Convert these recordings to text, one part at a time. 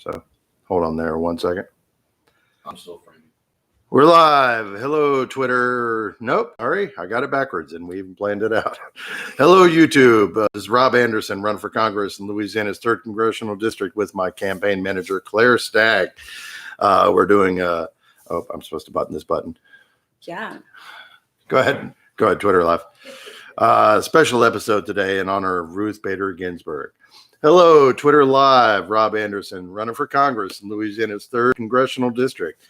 So hold on there 1 second. I'm still framing. We're live. Hello, Twitter. Nope. Sorry, I got it backwards, and we even planned it out. Hello, YouTube. This is Rob Anderson, run for Congress in Louisiana's 3rd Congressional District with my campaign manager, Claire Stagg. We're doing oh, I'm supposed to button this button. Yeah. Go ahead, Twitter Live. Special episode today in honor of Ruth Bader Ginsburg. Hello, Twitter Live. Rob Anderson, running for Congress in Louisiana's 3rd Congressional District.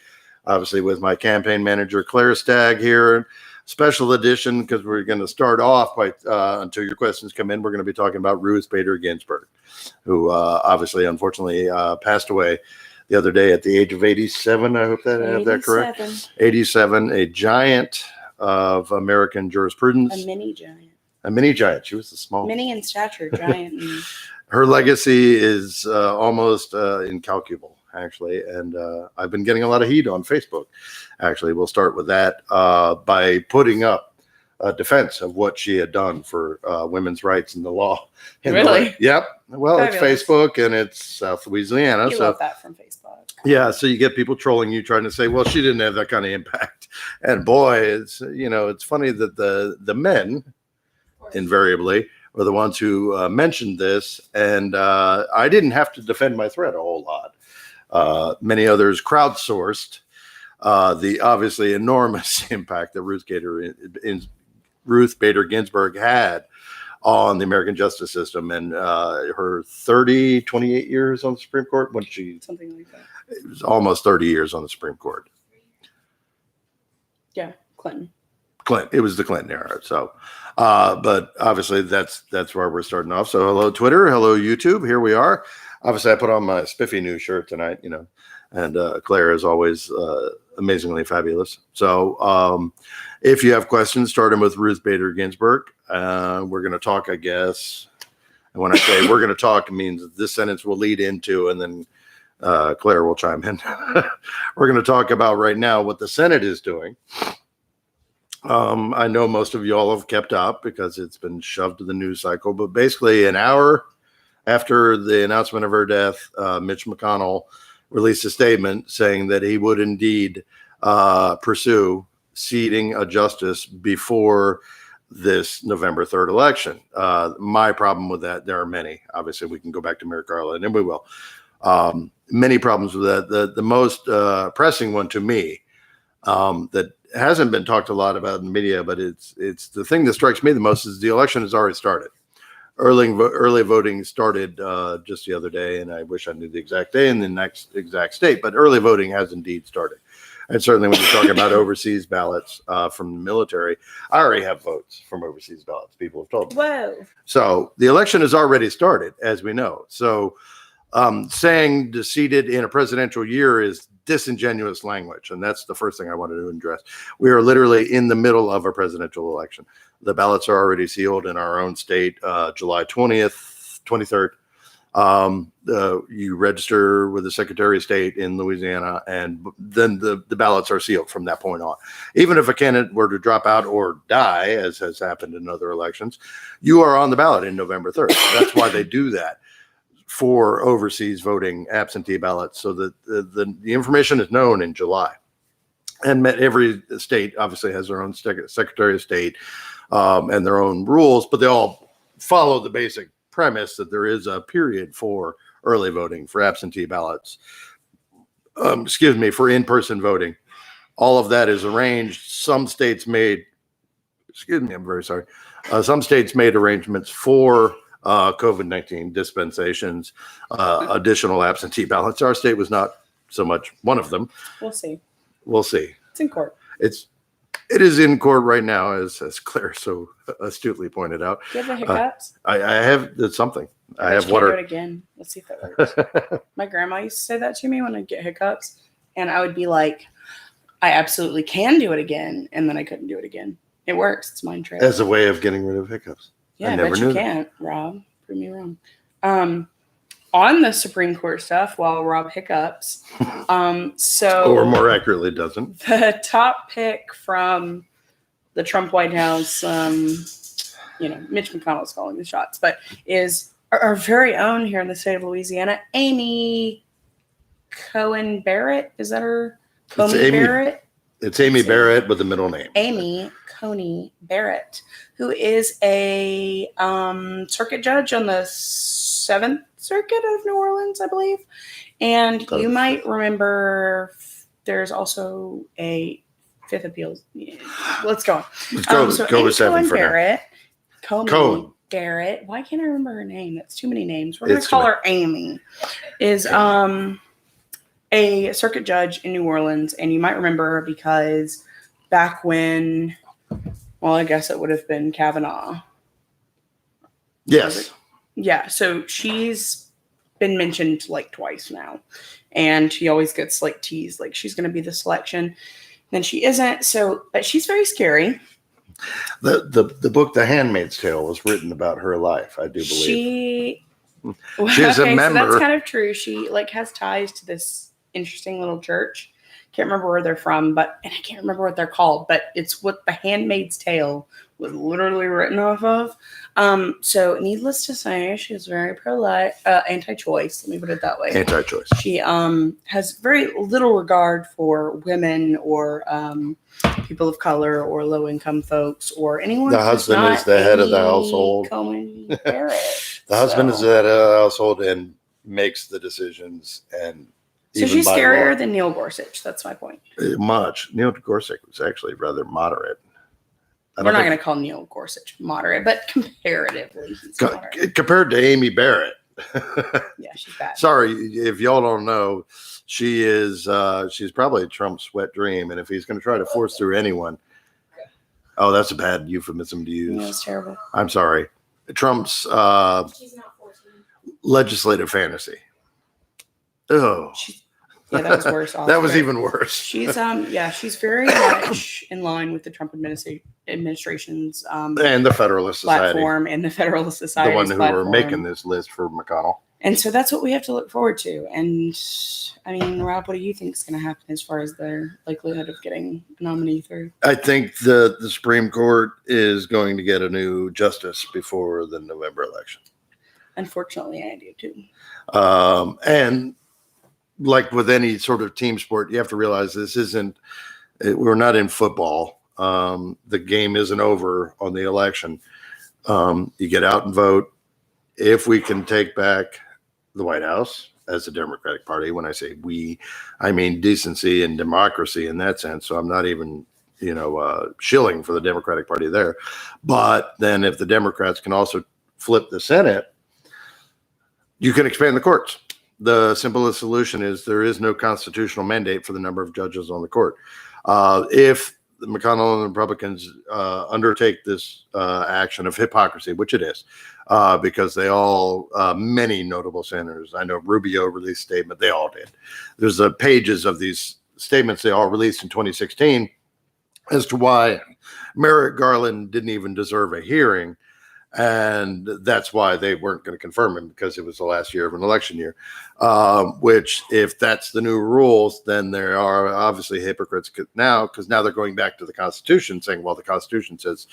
Obviously, with my campaign manager, Claire Stagg here. Special edition, because we're going to start off by, until your questions come in, we're going to be talking about Ruth Bader Ginsburg, who obviously, unfortunately, passed away the other day at the age of 87. I hope that I have that correct. 87, a giant of American jurisprudence. A mini giant. A mini giant. She was a small. Mini in stature, giant. Her legacy is almost incalculable, actually. And I've been getting a lot of heat on Facebook. Actually, we'll start with that by putting up a defense of what she had done for women's rights and the law. Really? Yep. Well, Fabulous. It's Facebook and it's South Louisiana. You love that from Facebook. Yeah, so you get people trolling you, trying to say, "Well, she didn't have that kind of impact." And boy, it's it's funny that the men invariably are the ones who mentioned this, and I didn't have to defend my threat a whole lot. Many others crowdsourced the obviously enormous impact that Ruth Bader Ginsburg had on the American justice system, and her 28 years on the Supreme Court, when she something like that. It was almost 30 years on the Supreme Court. Yeah, Clinton. It was the Clinton era. So, but obviously that's where we're starting off. So hello, Twitter. Hello, YouTube. Here we are. Obviously, I put on my spiffy new shirt tonight, and Claire is always amazingly fabulous. So if you have questions, starting with Ruth Bader Ginsburg, we're going to talk, I guess. And when I say we're going to talk, it means this sentence will lead into, and then Claire will chime in. We're going to talk about right now what the Senate is doing. I know most of y'all have kept up because it's been shoved to the news cycle, but basically an hour after the announcement of her death, Mitch McConnell released a statement saying that he would indeed pursue seating a justice before this November 3rd election. My problem with that, there are many. Obviously, we can go back to Merrick Garland, and we will. Many problems with that. The most pressing one to me that hasn't been talked a lot about in the media, but it's the thing that strikes me the most is the election has already started. Early voting started just the other day, and I wish I knew the exact day and the next exact state, but early voting has indeed started. And certainly when you're talking about overseas ballots from the military, I already have votes from overseas ballots, people have told me. Whoa. So the election has already started, as we know. So saying seated in a presidential year is disingenuous language. And that's the first thing I wanted to address. We are literally in the middle of a presidential election. The ballots are already sealed in our own state, July 20th, 23rd. You register with the Secretary of State in Louisiana, and then the ballots are sealed from that point on. Even if a candidate were to drop out or die, as has happened in other elections, you are on the ballot in November 3rd. That's why they do that for overseas voting absentee ballots, so that the information is known in July. And every state obviously has their own Secretary of State and their own rules, but they all follow the basic premise that there is a period for early voting, for absentee ballots, for in-person voting. All of that is arranged. Some states made, I'm very sorry. Some states made arrangements for COVID-19 dispensations, additional absentee ballots. Our state was not so much one of them. We'll see. We'll see. It's in court. It is in court right now, as Claire so astutely pointed out. Do you have the hiccups? I have something. I have water. water. Do it again. Let's see if that works. My grandma used to say that to me when I get hiccups, and I would be like, I absolutely can do it again, and then I couldn't do it again. It works. It's mind trick. As a way of getting rid of hiccups. Yeah, I bet you can't, Rob. Prove me wrong. On the Supreme Court stuff, while Rob hiccups, or more accurately doesn't. The top pick from the Trump White House, Mitch McConnell's calling the shots, but is our very own here in the state of Louisiana, Amy Cohen Barrett. Is that her? It's Comey Amy. Barrett. It's Amy Barrett with the middle name. Amy Coney Barrett, who is a circuit judge on the 7th Circuit of New Orleans, I believe. And you might remember there's also a 5th appeals. Yeah, let's go on. Let's go, So go Amy with 7 Cohen for now. Barrett. Comey Cohen. Barrett. Why can't I remember her name? That's too many names. We're It's gonna call too her Amy. Is a circuit judge in New Orleans, and you might remember her because back when, well, I guess it would have been Kavanaugh. Yes. Yeah, so she's been mentioned like twice now, and she always gets like teased like she's going to be the selection. Then she isn't. So, but she's very scary. The book The Handmaid's Tale was written about her life, I do believe. She She's a So member. that's kind of true. She like has ties to this interesting little church. Can't remember where they're from, and I can't remember what they're called, but it's what The Handmaid's Tale was literally written off of. So needless to say, she's very pro-life, anti-choice. Let me put it that way. Anti-choice. She has very little regard for women or people of color or low-income folks or anyone. The who's husband not is the head of the Amy household. Cohen Barrett. The husband is So- the head of the household and makes the decisions. And So even she's by scarier law, than Neil Gorsuch. That's my point. much. Neil Gorsuch was actually rather moderate. I We're don't not think- going to call Neil Gorsuch moderate, but comparatively, he's moderate. compared to Amy Barrett. Yeah, she's bad. Sorry, if y'all don't know, she is she's probably Trump's wet dream, and if he's going to try to force through anyone, oh, that's a bad euphemism to Yeah, use. it's terrible. I'm sorry, Trump's She's not 14. legislative fantasy. Oh, Yeah, that was worse. that was honestly. even worse. She's she's very much in line with the Trump administration's And the Federalist Society, platform and the Federalist Society. the one who were making this list for McConnell. And so that's what we have to look forward to. And I mean, Rob, what do you think is going to happen as far as their likelihood of getting a nominee through? I think the Supreme Court is going to get a new justice before the November election. Unfortunately, I do too. And like with any sort of team sport, you have to realize this isn't, we're not in football. The game isn't over on the election. You get out and vote. If we can take back the White House as the Democratic Party, when I say we, I mean decency and democracy in that sense. So I'm not even, shilling for the Democratic Party there. But then if the Democrats can also flip the Senate, you can expand the courts. The simplest solution is there is no constitutional mandate for the number of judges on the court. If the McConnell and the Republicans undertake this action of hypocrisy, which it is, because they all, many notable senators, I know Rubio released a statement, they all did. There's pages of these statements they all released in 2016 as to why Merrick Garland didn't even deserve a hearing. And that's why they weren't going to confirm him, because it was the last year of an election year, which if that's the new rules, then there are obviously hypocrites now, because now they're going back to the Constitution saying, well, the Constitution says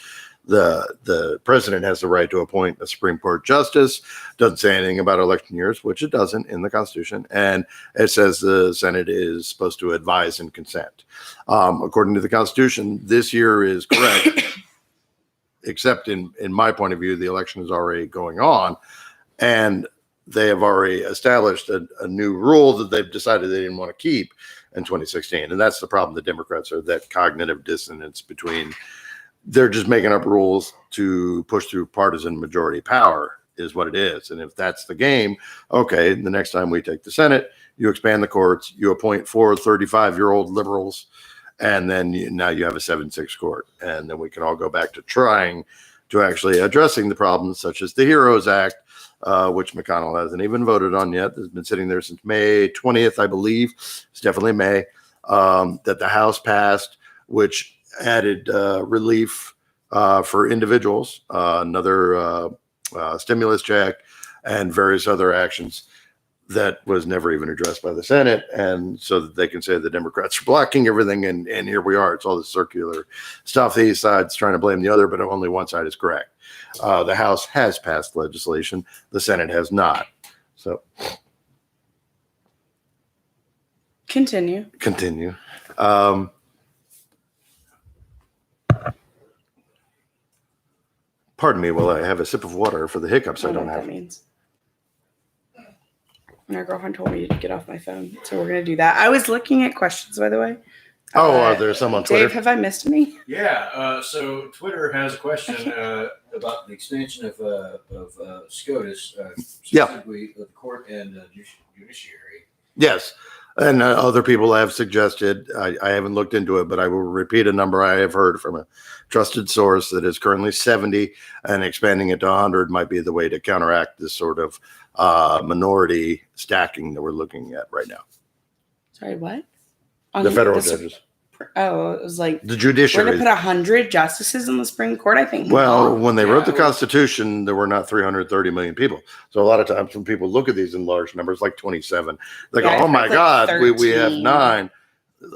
the president has the right to appoint a Supreme Court justice. Doesn't say anything about election years, which it doesn't in the Constitution. And it says the Senate is supposed to advise and consent. According to the Constitution, this year is correct. Except in my point of view, the election is already going on, and they have already established a new rule that they've decided they didn't want to keep in 2016. And that's the problem. The Democrats are that cognitive dissonance between, they're just making up rules to push through partisan majority power is what it is. And if that's the game, okay, the next time we take the Senate, you expand the courts, you appoint 4 35-year-old liberals, and then now you have a 7-6 court. And then we can all go back to trying to actually addressing the problems such as the HEROES Act, which McConnell hasn't even voted on yet. It's been sitting there since May 20th, I believe. It's definitely May, that the House passed, which added relief for individuals, another stimulus check, and various other actions that was never even addressed by the Senate. And so that they can say the Democrats are blocking everything. And here we are. It's all this circular stuff. These sides trying to blame the other, but only one side is correct. The House has passed legislation. The Senate has not. So Continue. Continue. Pardon me while I have a sip of water for the hiccups I I don't don't know what have. that means. My girlfriend told me to get off my phone, so we're gonna do that. I was looking at questions, by the way. Oh, are there some on Twitter? Dave, have I missed any? Yeah, so Twitter has a question about the expansion of SCOTUS, specifically the court and judiciary. Yes. And other people have suggested, I haven't looked into it, but I will repeat a number I have heard from a trusted source that is currently 70, and expanding it to 100 might be the way to counteract this sort of minority stacking that we're looking at right now. Sorry, what? The federal judges. Oh, it was like The we're judiciary. gonna put 100 justices in the Supreme Court. I think. Well, when they wrote the Yeah. Constitution, there were not 330 million people. So a lot of times when people look at these in large numbers, like 27, they go, Yeah, I oh my heard like God, we have 13. 9.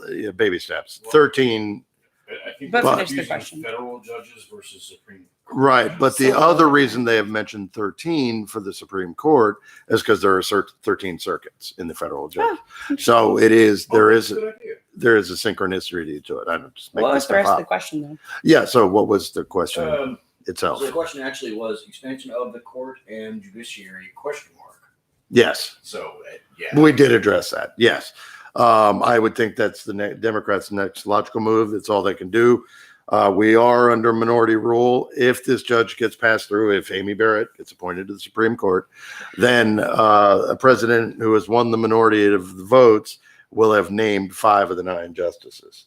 Yeah, baby steps. 13. I think But they're finish the confusing question. federal judges versus Supreme. Right. But the So- other reason they have mentioned 13 for the Supreme Court is because there are 13 circuits in the federal judge. Oh, So it is, there is, Good idea. there is a synchronicity to it. I don't just make what this was the rest stuff of the up. question though? Yeah. So what was the question So itself? the question actually was expansion of the court and judiciary ? Yes. So yeah, We did address that. Yes. I would think that's the Democrats' next logical move. That's all they can do. We are under minority rule. If this judge gets passed through, if Amy Barrett gets appointed to the Supreme Court, then a president who has won the minority of the votes will have named 5 of the 9 justices.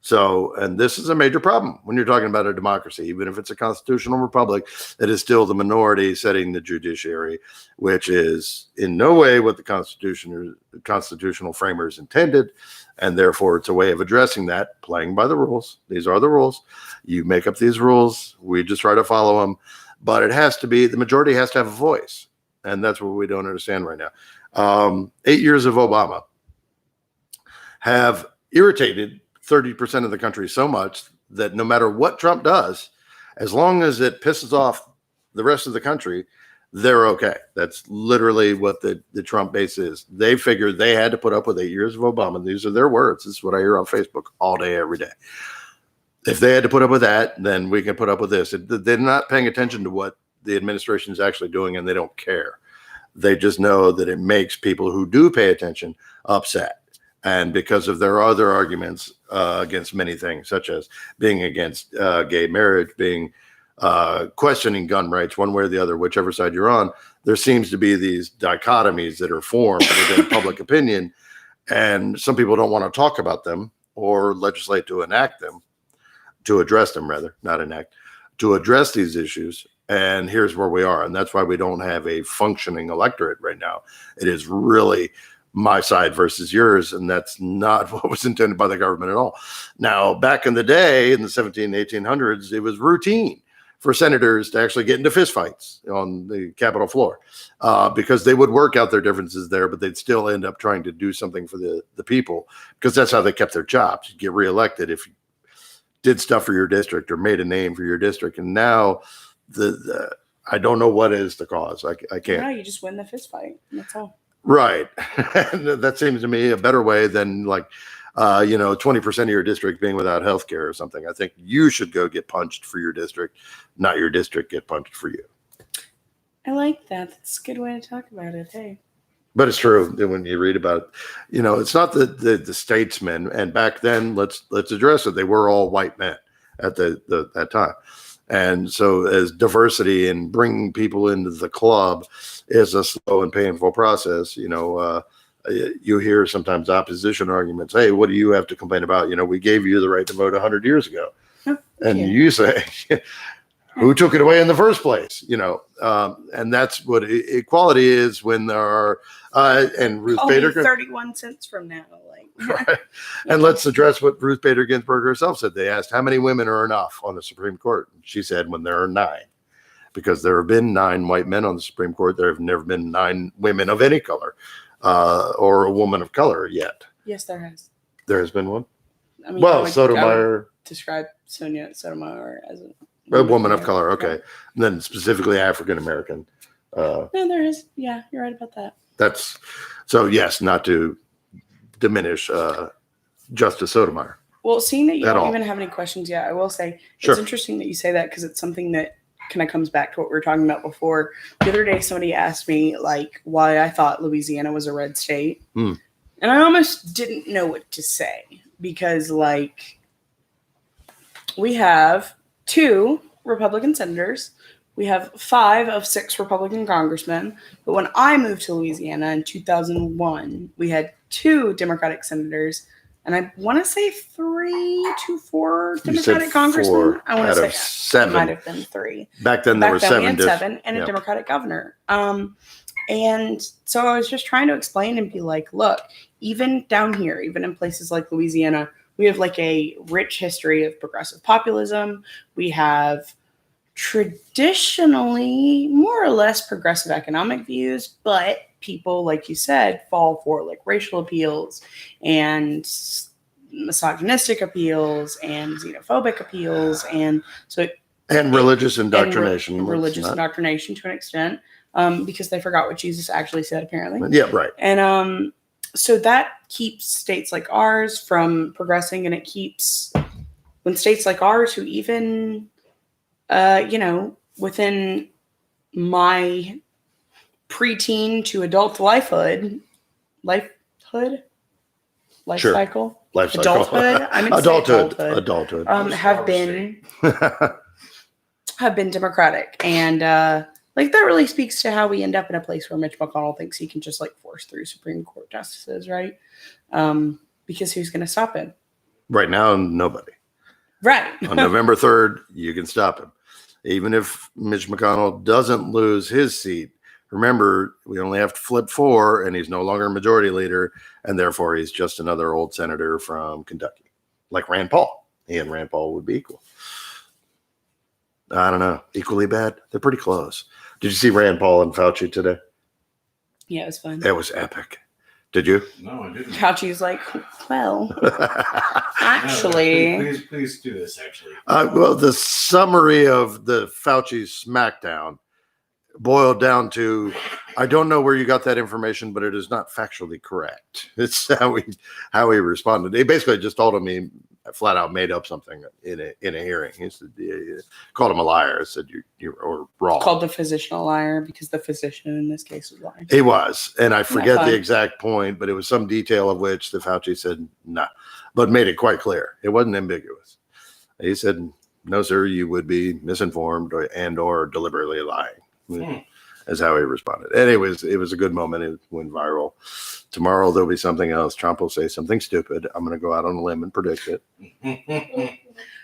So, and this is a major problem when you're talking about a democracy, even if it's a constitutional republic, it is still the minority setting the judiciary, which is in no way what the constitutional framers intended. And therefore, it's a way of addressing that, playing by the rules. These are the rules. You make up these rules. We just try to follow them. But it has to be, the majority has to have a voice. And that's what we don't understand right now. 8 years of Obama have irritated 30% of the country so much that no matter what Trump does, as long as it pisses off the rest of the country, they're okay. That's literally what the Trump base is. They figured they had to put up with 8 years of Obama. These are their words. This is what I hear on Facebook all day, every day. If they had to put up with that, then we can put up with this. They're not paying attention to what the administration is actually doing, and they don't care. They just know that it makes people who do pay attention upset. And because of their other arguments against many things, such as being against gay marriage, being questioning gun rights one way or the other, whichever side you're on, there seems to be these dichotomies that are formed within public opinion. And some people don't want to talk about them or legislate to enact them, to address them rather, not enact, to address these issues. And here's where we are. And that's why we don't have a functioning electorate right now. It is really my side versus yours, and that's not what was intended by the government at all. Now, back in the day, in the 1800s, it was routine for senators to actually get into fistfights on the Capitol floor because they would work out their differences there, but they'd still end up trying to do something for the people because that's how they kept their jobs. You'd get reelected if you did stuff for your district or made a name for your district. And now I don't know what is the cause. I can't. No, you just win the fist fight. That's all. Right. That seems to me a better way than 20% of your district being without health care or something. I think you should go get punched for your district, not your district get punched for you. I like that. That's a good way to talk about it. Hey. But it's true that when you read about it, it's not the statesmen. And back then, let's address it. They were all white men at that time. And so as diversity and bringing people into the club is a slow and painful process, you hear sometimes opposition arguments. Hey, what do you have to complain about? We gave you the right to vote 100 years ago. And you say, who took it away in the first place? And that's what equality is when there are, and Ruth Bader 31 cents from now. Right. And let's address what Ruth Bader Ginsburg herself said. They asked how many women are enough on the Supreme Court. She said when there are 9, because there have been 9 white men on the Supreme Court. There have never been 9 women of any color or a woman of color yet. Yes, there has. There has been one. I mean, Well, I would Sotomayor, describe Sonia Sotomayor as a woman of color. Okay. And then specifically African-American. No, there is. Yeah, you're right about that. That's so, yes, not to diminish Justice Sotomayor. Well, seeing that you At don't all. even have any questions yet, I will say Sure. it's interesting that you say that because it's something that kind of comes back to what we were talking about before. The other day, somebody asked me like why I thought Louisiana was a red state, Hmm. and I almost didn't know what to say because like we have 2 Republican senators. We have 5 of 6 Republican congressmen. But when I moved to Louisiana in 2001, we had 2 Democratic senators. And I want to say 3 to 4 You said Democratic congressmen. 4 I want out to of say it might 7. have been 3. Back then there were Back then 7. we had diff- 7 and yeah. a Democratic governor. And so I was just trying to explain and be like, look, even down here, even in places like Louisiana, we have like a rich history of progressive populism. We have traditionally more or less progressive economic views, but people, like you said, fall for like racial appeals and misogynistic appeals and xenophobic appeals. And so And religious indoctrination. and was religious not- indoctrination to an extent, because they forgot what Jesus actually said, apparently. Yeah, right. And so that keeps states like ours from progressing, and it keeps when states like ours, who even, within my preteen to adult life Sure. cycle, Life cycle. adulthood. I meant to say Adulthood. adulthood. Adulthood. Have been Democratic, and like that really speaks to how we end up in a place where Mitch McConnell thinks he can just like force through Supreme Court justices, right? Because who's going to stop him? Right now, nobody. Right. On November 3rd, you can stop him. Even if Mitch McConnell doesn't lose his seat, remember, we only have to flip 4, and he's no longer majority leader, and therefore he's just another old senator from Kentucky, like Rand Paul. He and Rand Paul would be equal. I don't know. Equally bad? They're pretty close. Did you see Rand Paul and Fauci today? Yeah, it was fun. It was epic. Did you? No, I didn't. Fauci's like, well, No, actually, please do this. Actually, Well, the summary of the Fauci smackdown boiled down to, I don't know where you got that information, but it is not factually correct. It's how he responded. He basically just told him he flat out made up something in a hearing. He said, he called him a liar. Said you were wrong. called the physician a liar because the physician in this case was lying. He was, and I forget fun? the exact point, but it was some detail of which the Fauci said no, but made it quite clear. It wasn't ambiguous. He said, "No, sir, you would be misinformed or deliberately lying." Is how he responded. And it was a good moment. It went viral. Tomorrow there'll be something else. Trump will say something stupid. I'm going to go out on a limb and predict it.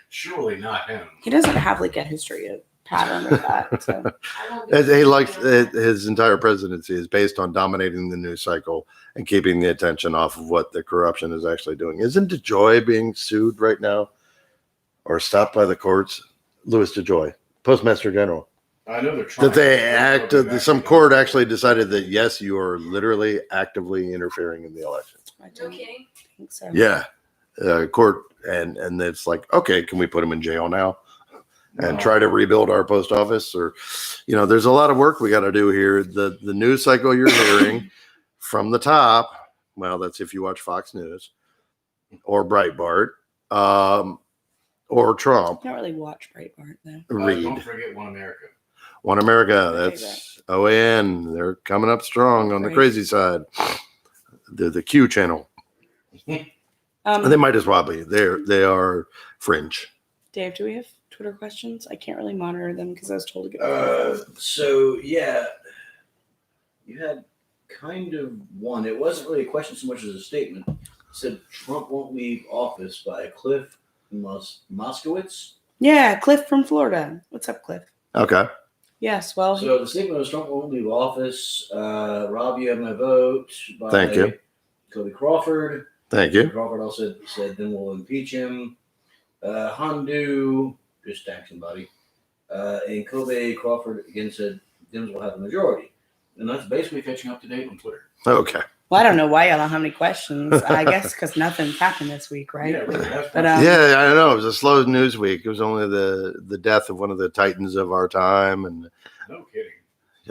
surely not him. He doesn't have like a history of pattern with that. So. He likes his entire presidency is based on dominating the news cycle and keeping the attention off of what the corruption is actually doing. Isn't DeJoy being sued right now or stopped by the courts? Louis DeJoy, Postmaster General. I know they're trying. That they acted, some court actually decided that yes, you are literally actively interfering in the election. I No don't kidding. think so. Yeah, court, and it's like, okay, can we put him in jail now and try to rebuild our post office? Or, there's a lot of work we got to do here. The news cycle you're hearing from the top. Well, that's if you watch Fox News or Breitbart or Trump. I don't really watch Breitbart though. Read Don't forget One America. One America. Okay, That's OAN. They're coming up strong on the crazy side. The Q channel. They might as well be. They are fringe. Dave, do we have Twitter questions? I can't really monitor them because I was told to get. So yeah, you had kind of one. It wasn't really a question so much as a statement. It said Trump won't leave office by Cliff Moskowitz. Yeah, Cliff from Florida. What's up, Cliff? Okay. Yes, well, So the statement was Trump won't leave office. Rob, you have my vote. By Thank you. Kobe Crawford. Thank you. Crawford also said then we'll impeach him. Hondu just tagged somebody. And Kobe Crawford again said Dems will have the majority. And that's basically catching up to date on Twitter. Okay. I don't know why y'all don't have any questions. I guess because nothing's happened this week, right? Yeah, really, that's But, Yeah, I know. It was a slow news week. It was only the death of one of the titans of our time. And no kidding.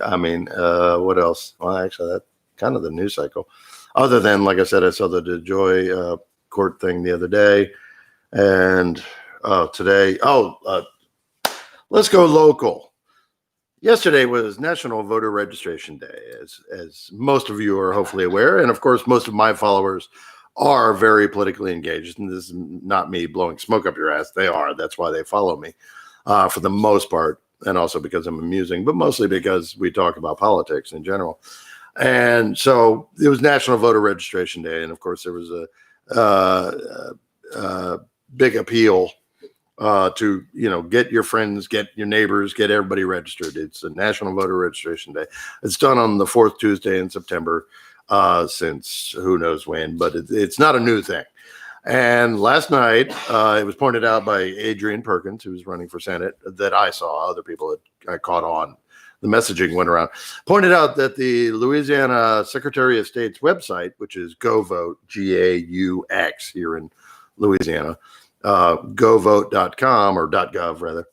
I mean, what else? Well, actually, that's kind of the news cycle. other than, like I said, I saw the DeJoy court thing the other day, and today. Let's go local. Yesterday was National Voter Registration Day, as most of you are hopefully aware, and of course, most of my followers are very politically engaged. And this is not me blowing smoke up your ass; they are. That's why they follow me, for the most part, and also because I'm amusing, but mostly because we talk about politics in general. And so it was National Voter Registration Day, and of course, there was a big appeal to get your friends, get your neighbors, get everybody registered. It's a National Voter Registration Day. It's done on the fourth Tuesday in September since who knows when, but it's not a new thing. And last night, it was pointed out by Adrian Perkins, who was running for Senate, that I saw. Other people had caught on. The messaging went around. Pointed out that the Louisiana Secretary of State's website, which is GoVote, GAUX here in Louisiana, govote.com or .gov rather.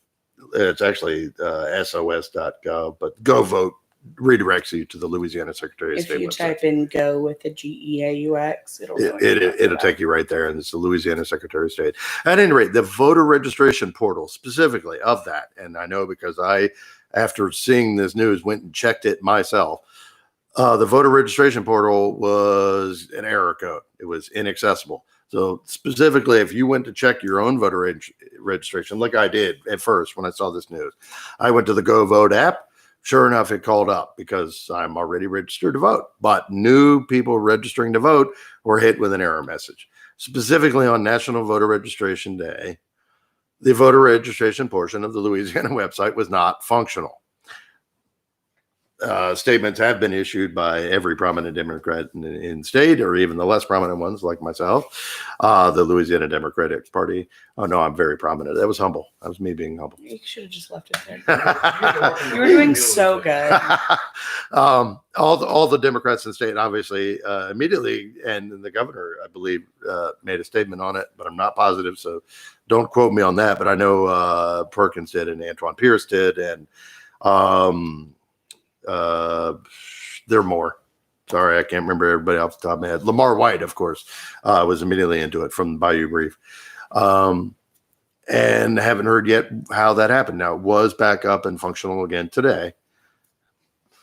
It's actually sos.gov, but GoVote redirects you to the Louisiana Secretary of State website. If you type in "go" with a GEAUX, it'll take you right there, and it's the Louisiana Secretary of State. At any rate, the voter registration portal specifically of that, and I know because I, after seeing this news, went and checked it myself. The voter registration portal was an error code. It was inaccessible. So specifically, if you went to check your own voter registration, like I did at first when I saw this news, I went to the GoVote app. Sure enough, it called up because I'm already registered to vote. But new people registering to vote were hit with an error message. Specifically on National Voter Registration Day, the voter registration portion of the Louisiana website was not functional. Statements have been issued by every prominent Democrat in state, or even the less prominent ones like myself, the Louisiana Democratic Party. Oh no, I'm very prominent. That was humble. That was me being humble. You should have just left it there. You were doing so good. All the Democrats in the state, obviously, immediately, and the governor, I believe, made a statement on it, but I'm not positive, so don't quote me on that. But I know Perkins did, and Antoine Pierce did, and there are more. Sorry, I can't remember everybody off the top of my head. Lamar White, of course, was immediately into it from Bayou Brief. And haven't heard yet how that happened. Now, it was back up and functional again today.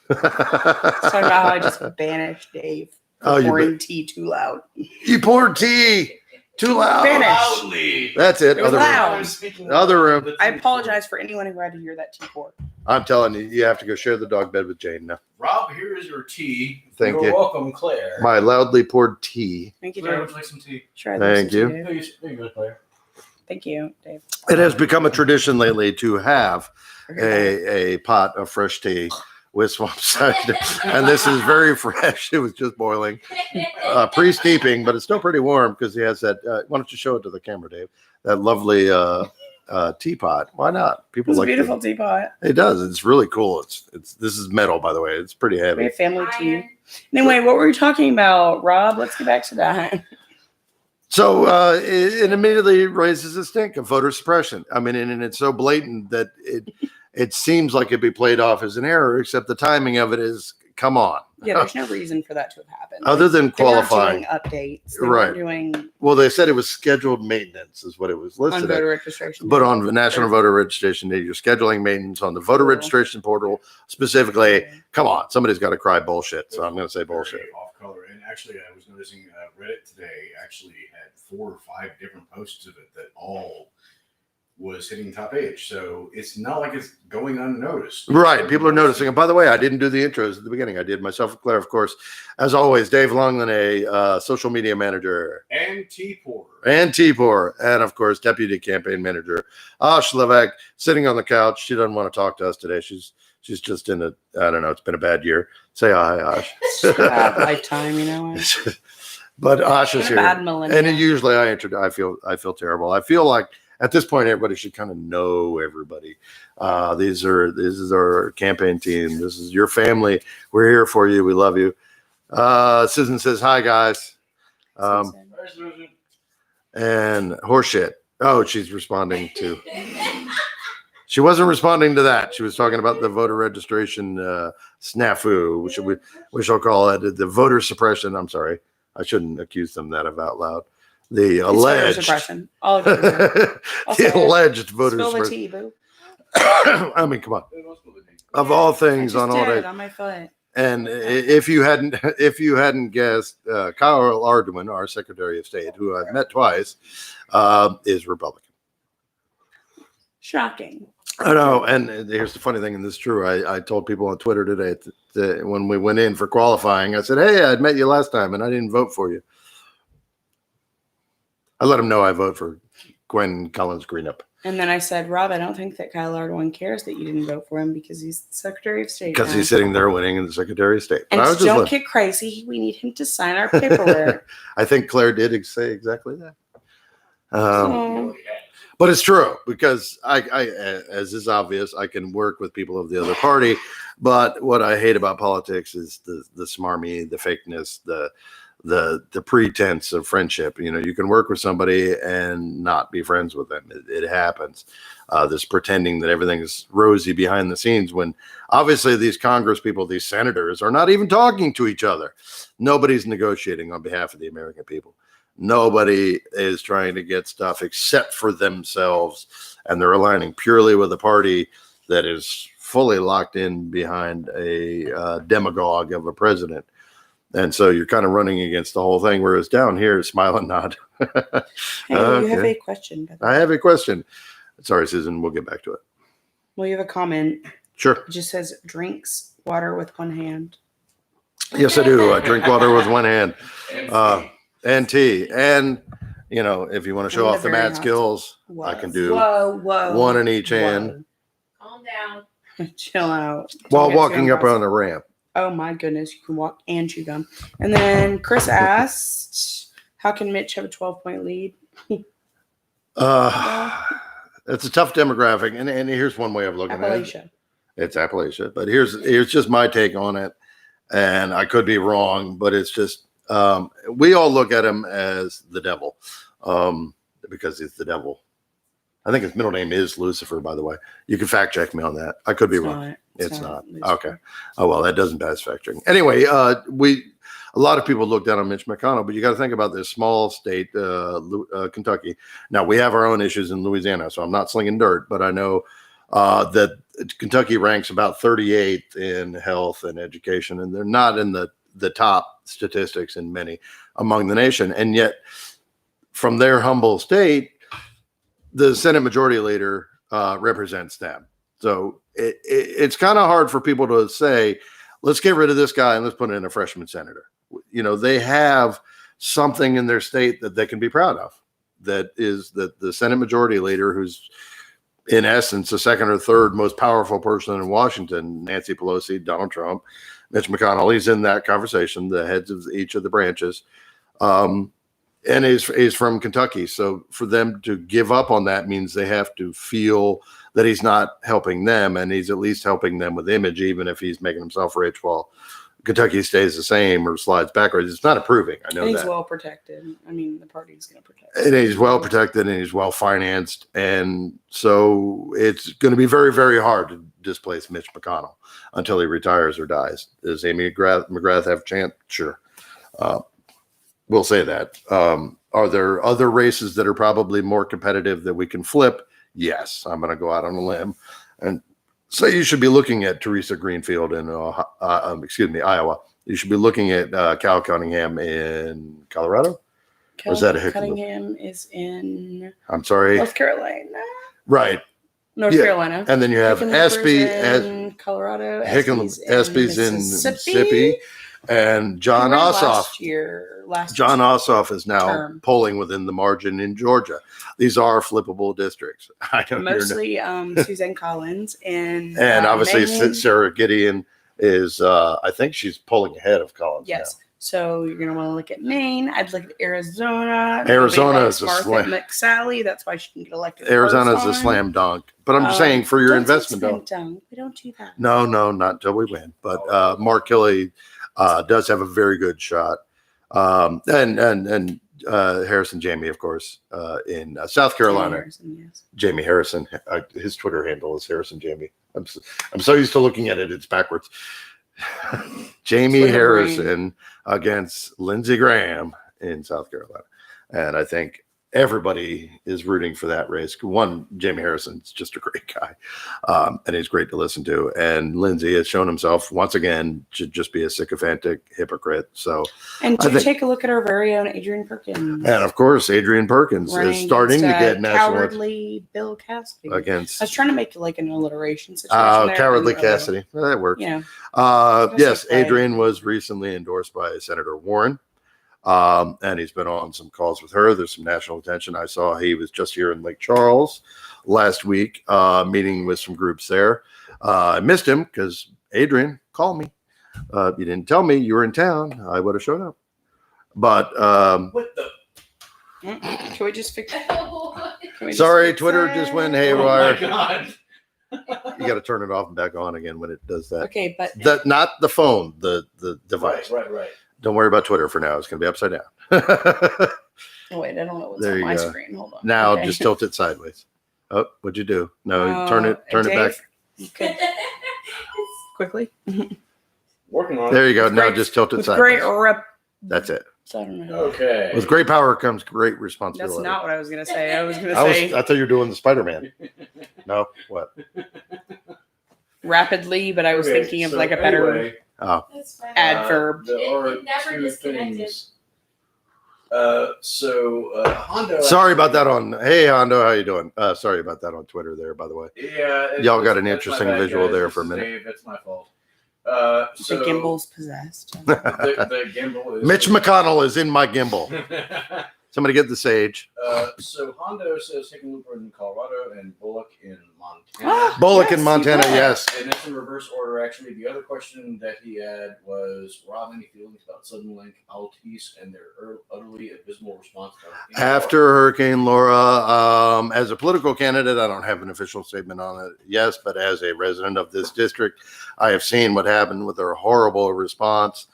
Talk about how I just banished Dave for pouring tea too loud. You poured tea too loud. Banished. That's it. It was loud. Other room. I apologize for anyone who had to hear that tea pour. I'm telling you, you have to go share the dog bed with Jane now. Rob, here is your tea. Thank you. You're welcome, Claire. My loudly poured tea. Thank you, Claire, Dave. would you like some tea? Sure, Thank you. Dave. There you go, Claire. Thank you, Dave. It has become a tradition lately to have a pot of fresh tea with swamp cider, and this is very fresh. It was just boiling, pre-steeping, but it's still pretty warm because he has that. Why don't you show it to the camera, Dave? That lovely teapot. Why not? People It's a like beautiful teapot. It does. It's really cool. It's this is metal, by the way. It's pretty We heavy. have family tea. Anyway, what were you talking about, Rob? Let's get back to that. So it immediately raises a stink of voter suppression. I mean, and it's so blatant that it seems like it'd be played off as an error, except the timing of it is, come on. Yeah, there's no reason for that to have happened. Other than They weren't qualifying. doing updates. They Right. weren't doing Well, they said it was scheduled maintenance is what it was on listed voter at. registration. But on the National Voter Registration Day, you're scheduling maintenance on the voter Cool. registration portal specifically. Come on, somebody's got to cry bullshit. So I'm going to say bullshit. Very off color. And actually, I was noticing Reddit today actually had 4 or 5 different posts of it that all was hitting top page. So it's not like it's going unnoticed. Right. People are noticing. And by the way, I didn't do the intros at the beginning. I did myself and Claire, of course. As always, Dave Longland, a social media manager. And T-Pour. And T-Pour. And, of course, deputy campaign manager. Ash Levesque, sitting on the couch. She doesn't want to talk to us today. She's just in I don't know, it's been a bad year. Say hi, Ash. Bad lifetime, you know. But Ash is here. Bad millennial. And usually I feel terrible. I feel like at this point everybody should kind of know everybody. This is our campaign team. This is your family. We're here for you. We love you. Susan says hi, guys. And horseshit. Oh, she's responding to. She wasn't responding to that. She was talking about the voter registration snafu, which we shall call it the voter suppression. I'm sorry, I shouldn't accuse them that of out loud. The It's voter alleged, suppression. I'll agree with that. I'll say the it. alleged voter Spill the suppression. tea, boo. I mean, come on. Of all things I on just all did day, on my foot. and if you hadn't guessed, Kyle Ardoin, our Secretary of State, who I've met twice, is Republican. Shocking. I know, and here's the funny thing, and this is true. I told people on Twitter today that when we went in for qualifying, I said, "Hey, I'd met you last time, and I didn't vote for you." I let them know I vote for Gwen Collins Greenup And then I said, Rob, I don't think that Kyle Ardoin cares that you didn't vote for him because he's the Secretary of State. because now. he's sitting there winning in the Secretary of State. But And I was just don't let- get crazy. We need him to sign our paperwork. I think Claire did say exactly that. So, But it's true because I, as is obvious, I can work with people of the other party. But what I hate about politics is the smarmy, the fakeness, the pretense of friendship. You know, you can work with somebody and not be friends with them. It happens. This pretending that everything is rosy behind the scenes when obviously these Congress people, these senators, are not even talking to each other. Nobody's negotiating on behalf of the American people. Nobody is trying to get stuff except for themselves, and they're aligning purely with a party that is fully locked in behind a demagogue of a president. And so you're kind of running against the whole thing, whereas down here, smile and nod. hey, you have Okay. a question. Beth. I have a question. Sorry, Susan, we'll get back to it. Well, you have a comment. Sure. It just says drinks water with one hand. Yes, I do. I drink water with one hand. And tea. And, you know, if you want to show And off the the very mad hot skills, Whoa. I can do Whoa. one in each hand. Calm down. Chill out. while Don't get too walking up aggressive. on a ramp. Oh my goodness, you can walk and chew gum. And then Chris asked, how can Mitch have a 12-point lead? It's a tough demographic. And here's one way of looking at it. Appalachia. It's Appalachia. But here's just my take on it. And I could be wrong, but it's just we all look at him as the devil because he's the devil. I think his middle name is Lucifer, by the way. You can fact check me on that. I could be It's wrong. not. It's not. Lucifer. Okay. Oh, well, that doesn't pass fact checking. Anyway, a lot of people look down on Mitch McConnell, but you got to think about this small state, Kentucky. Now, we have our own issues in Louisiana, so I'm not slinging dirt, but I know that Kentucky ranks about 38th in health and education, and they're not in the top statistics in many among the nation. And yet, from their humble state, the Senate Majority Leader represents them. So it's kind of hard for people to say, let's get rid of this guy and let's put in a freshman senator. You know, they have something in their state that they can be proud of. That is that the Senate Majority Leader, who's in essence the second or third most powerful person in Washington, Nancy Pelosi, Donald Trump, Mitch McConnell, he's in that conversation, the heads of each of the branches. And he's from Kentucky. So for them to give up on that means they have to feel that he's not helping them, and he's at least helping them with image, even if he's making himself rich while Kentucky stays the same or slides backwards. It's not improving. I know And he's that. well protected. I mean, the party's going to protect And he's well protected and he's well financed. And so it's going to be very, very hard to displace Mitch McConnell until he retires or dies. Does Amy McGrath have a chance? Sure. We'll say that. Are there other races that are probably more competitive that we can flip? Yes. I'm going to go out on a limb and say you should be looking at Teresa Greenfield in Iowa. You should be looking at Cal Cunningham in Colorado. Cal Or is that a Hickenlooper? Cunningham is in I'm sorry. North Carolina. Right. North Yeah. Carolina. And then you have Hickenlooper's Espy, in Colorado. Espy's in Mississippi, and John He ran Ossoff. Last John Ossoff is now term. polling within the margin in Georgia. These are flippable districts. I don't know. mostly Suzanne Collins and obviously Maine. Sarah Gideon is. I think she's polling ahead of Collins. Yes. So you're gonna want to look at Maine. I'd look at Arizona. Arizona Nobody is a likes slam. Martha McSally. That's why she can get elected. Now. Arizona first is a time. slam dunk. But I'm just saying for your Don't say investment, slam though. dunk. We don't do that. No, not until we win. But Mark Kelly does have a very good shot. And Harrison Jamie, of course, in South Carolina. Harrison, yes. Jamie Harrison. His Twitter handle is Harrison Jamie. I'm so used to looking at it; it's backwards. Jamie Twitter Harrison against Lindsey Graham in South Carolina. And I think everybody is rooting for that race. One, Jamie Harrison's just a great guy, and he's great to listen to. And Lindsey has shown himself once again to just be a sycophantic hypocrite. So, And I do think- take a look at our very own Adrian Perkins. and of course, Adrian Perkins running is starting to against, get national cowardly Bill Cassidy. against I was trying to make like an alliteration situation. there, Cowardly didn't really- Cassidy. Well, that works. You know, Yes, Just like- Adrian was recently endorsed by Senator Warren, and he's been on some calls with her. There's some national attention. I saw he was just here in Lake Charles last week, meeting with some groups there. I missed him because Adrian called me. You didn't tell me you were in town. I would have shown up. But What the? Can we just fix? Can we just sorry, fix Twitter that? just went Oh haywire. my God. You got to turn it off and back on again when it does that. Okay, but Not the phone, the device. Right. Don't worry about Twitter for now. It's going to be upside down. oh, wait, I don't know what's There on you my go. screen. Hold on. Now Okay. just tilt it sideways. Oh, what'd you do? No, turn it Dave, back. You could quickly. Working on it. There you go. With Now great- just tilt it With sideways. great rep. That's it. So I don't know. Okay. With great power comes great responsibility. That's not what I was gonna say. I was gonna say I thought you were doing the Spider-Man. No, what? rapidly, but I was Okay, thinking of so like a better anyway, Oh, That's fine. adverb. There It- are it never two disconnected. things. Hondo. sorry about that on. Hey, Hondo, how you doing? Sorry about that on Twitter there, by the way. Yeah. Y'all got an that's interesting my bad, visual guys. there This for a is minute. Dave, it's my fault. So the gimbal's possessed. The gimbal is. Mitch McConnell is in my gimbal. Somebody get the sage. So Hondo says Hickenlooper in Colorado and Bullock in Montana. Bullock Yes, in Montana, you got it. yes. And that's in reverse order, actually. The other question that he had was, Rob, any feelings about Suddenlink, Altice, and their utterly abysmal response to Hurricane After Hurricane Laura, as a political candidate, I don't have an official statement on it. Yes, but as a resident of this district, I have seen what happened with their horrible response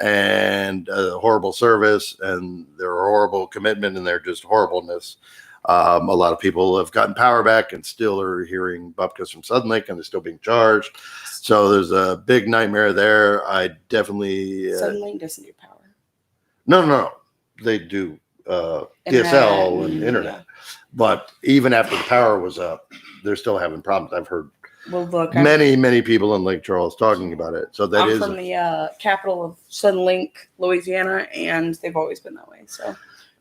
and horrible service and their horrible commitment and their just horribleness. A lot of people have gotten power back and still are hearing bupkis from Suddenlink and they're still being charged. So there's a big nightmare there. I definitely Suddenly doesn't do power. no. They do DSL and internet. But even after the power was up, they're still having problems. I've heard Well, look, many people in Lake Charles talking about it. So that I'm is from the capital of Suddenlink, Louisiana, and they've always been that way. So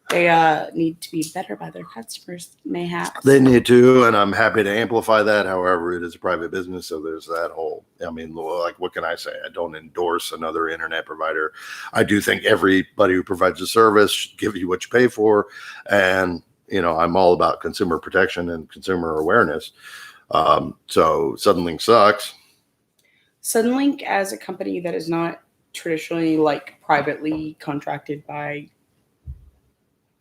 they need to be better by their customers, mayhaps. they need to, and I'm happy to amplify that. However, it is a private business, so there's that whole. I mean, like, what can I say? I don't endorse another internet provider. I do think everybody who provides a service should give you what you pay for, and I'm all about consumer protection and consumer awareness. So Suddenlink sucks. Suddenlink, as a company that is not traditionally like privately contracted by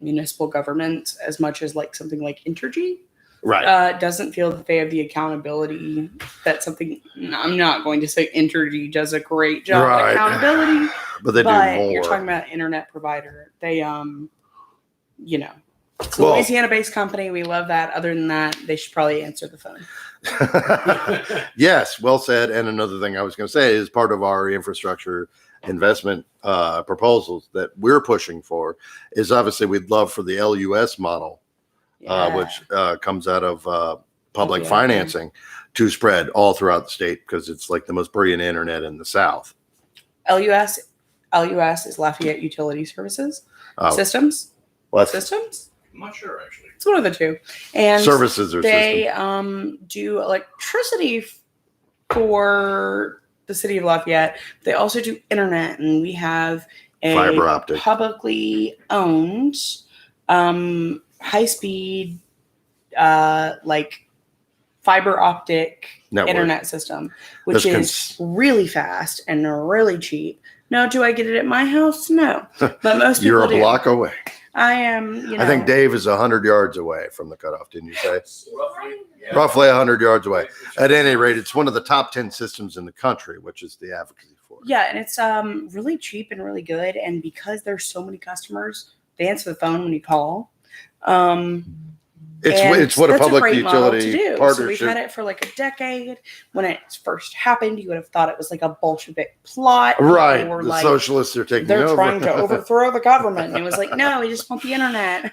municipal government as much as like something like Entergy, Right. doesn't feel that they have the accountability that something. I'm not going to say Entergy does a great job Right. at accountability, But they but do more. you're talking about internet provider. They it's a Well- Louisiana-based company. We love that. Other than that, they should probably answer the phone. Yes, well said. And another thing I was going to say is part of our infrastructure investment proposals that we're pushing for is obviously we'd love for the LUS model, Yeah. which comes out of public Yeah. financing to spread all throughout the state because it's like the most brilliant internet in the South. LUS is Lafayette Utility Services Systems. Well, Systems. I'm not sure, actually. It's one of the two, and services or they systems. do electricity for the city of Lafayette. They also do internet, and we have a Fiber optic. publicly owned high speed fiber optic Network. internet system, which That's is really fast and really cheap. Now, do I get it at my house? No, but most people You're a do. block away. I am. I think Dave is 100 yards away from the cutoff, didn't you say? Roughly. Yeah. Roughly 100 yards away. At any rate, it's one of the top 10 systems in the country, which is the advocacy for it. Yeah, and it's really cheap and really good. And because there's so many customers, they answer the phone when you call. It's what a that's public great model to utility do. So we've partnership. had it for like a decade. When it first happened, you would have thought it was like a Bolshevik plot. Right. People were The like, socialists are taking they're over. trying to overthrow the government. And it was like, no, we just want the internet.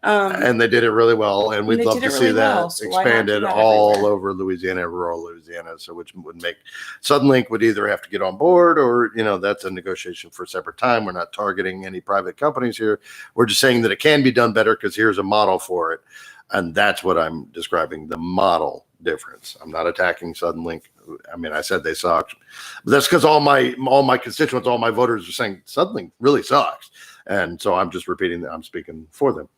And they did it really well, and we'd they love did to it see really that well, so why not do expanded that all everywhere? over Louisiana, rural Louisiana. So which would make Suddenlink would either have to get on board, or that's a negotiation for a separate time. We're not targeting any private companies here. We're just saying that it can be done better because here's a model for it, and that's what I'm describing, the model difference. I'm not attacking Suddenlink. I mean, I said they sucked, but that's because all my constituents, all my voters are saying Suddenlink really sucks, and so I'm just repeating that. I'm speaking for them.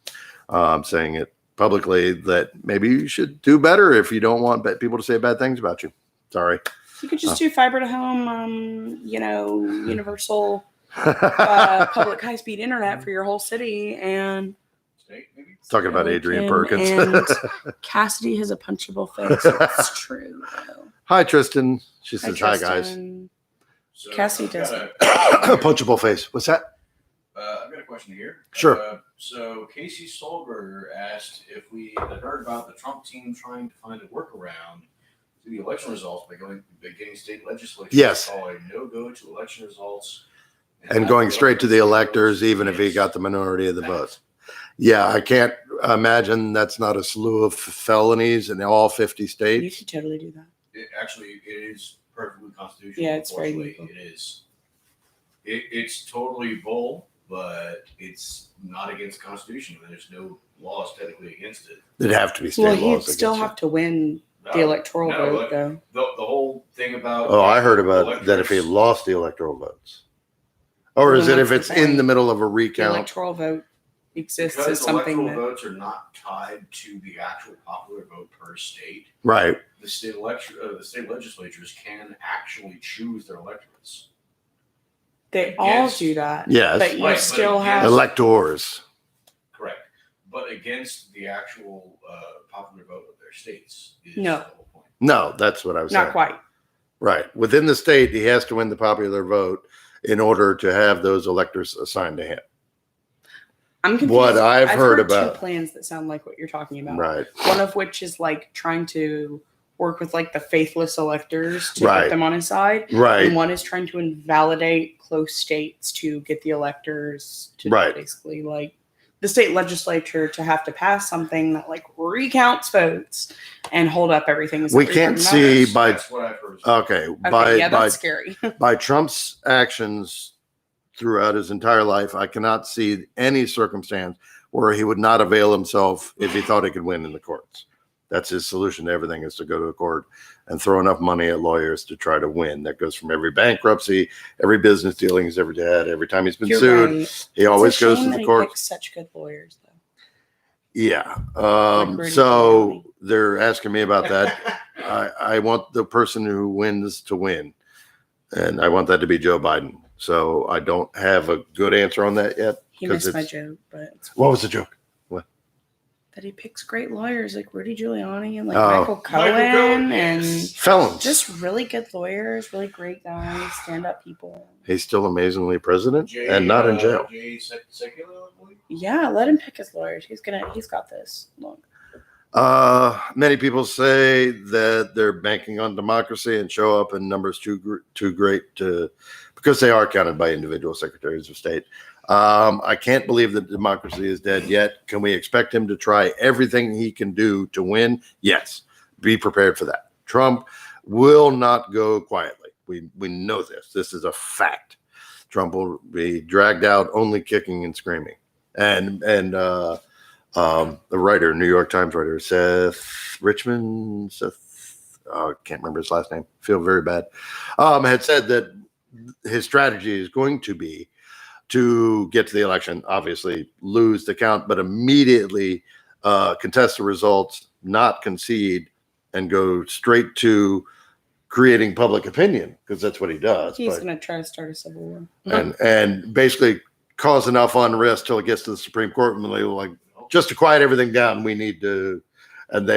I'm saying it publicly that maybe you should do better if you don't want people to say bad things about you. Sorry. You could just do fiber to home, universal public high-speed internet for your whole city. And State, maybe? Talking about Adrian Perkins. And Cassidy has a punchable face. It's true, though. Hi, Tristan. She Hi, says, hi, guys. Tristan. So Cassie I've got doesn't. Punchable face. What's that? I've got a question here. Sure. So Casey Stolberger asked if we had heard about the Trump team trying to find a workaround to the election results by getting state legislatures Yes. to call a no-go to election results. And going straight to the electors, even if he Yes. got the minority of the votes. Yeah, I can't imagine that's not a slew of felonies in all 50 You states. could totally do that. It is perfectly constitutional. Yeah, it's very unfortunately. legal. It is. It's totally bull, but it's not against the Constitution. There's no laws technically against it. It'd have to be state Well, laws. he'd still against have to win No, the electoral no, vote, look, though. The whole thing about it. Oh, I heard about that if he electors- lost the electoral votes. Or is Well, it if that's it's the in point. the middle of a The recount? electoral vote exists as because something electoral that. votes are not tied to the actual popular vote per state. Right. The state legislatures can actually choose their electorates. They all Against- do that. Yes. But you Right, but still have. against- Electors. Correct, but against the actual popular vote of their states. Is No. the whole point. No, that's what I was Not saying. quite. Right. Within the state, he has to win the popular vote in order to have those electors assigned to him. I'm confused. What I've heard about- two plans that sound like what you're talking about. Right. One of which is like trying to work with like the faithless electors to Right. put them on his side. Right. And one is trying to invalidate close states to get the electors to Right. basically like the state legislature to have to pass something that like recounts votes and hold up everything. Is that We what you're can't talking about? see by That's what I've heard. okay, Okay, yeah, that's scary. by Trump's actions throughout his entire life, I cannot see any circumstance where he would not avail himself if he thought he could win in the courts. That's his solution to everything, is to go to a court and throw enough money at lawyers to try to win. That goes from every bankruptcy, every business dealing he's ever had, every time he's been You're sued, right. he always It's a goes shame to that the he court. picks such good lawyers, though. Yeah. Rudy So Giuliani. they're asking me about that. I want the person who wins to win, and I want that to be Joe Biden. So I don't have a good answer on that yet. He 'Cause missed my it's- joke, but it's What was the joke? that he picks great lawyers like Rudy Giuliani and like Oh. Michael Cohen and Felons. just really good lawyers, really great guys, stand up people. He's still amazingly president and not in jail. Jay Sekulow, I believe. Yeah, let him pick his lawyers. He's got this. Look. Many people say that they're banking on democracy and show up in numbers too great because they are counted by individual secretaries of state. I can't believe that democracy is dead yet. Can we expect him to try everything he can do to win? Yes. Be prepared for that. Trump will not go quietly. We know this. This is a fact. Trump will be dragged out only kicking and screaming. And the writer, New York Times writer, Seth, I can't remember his last name. Feel very bad. Had said that his strategy is going to be to get to the election, obviously lose the count, but immediately contest the results, not concede, and go straight to creating public opinion, because that's what he does. He's But- going to try to start a civil war. and basically cause enough unrest till it gets to the Supreme Court, and they were like, just to quiet everything down, we need to. And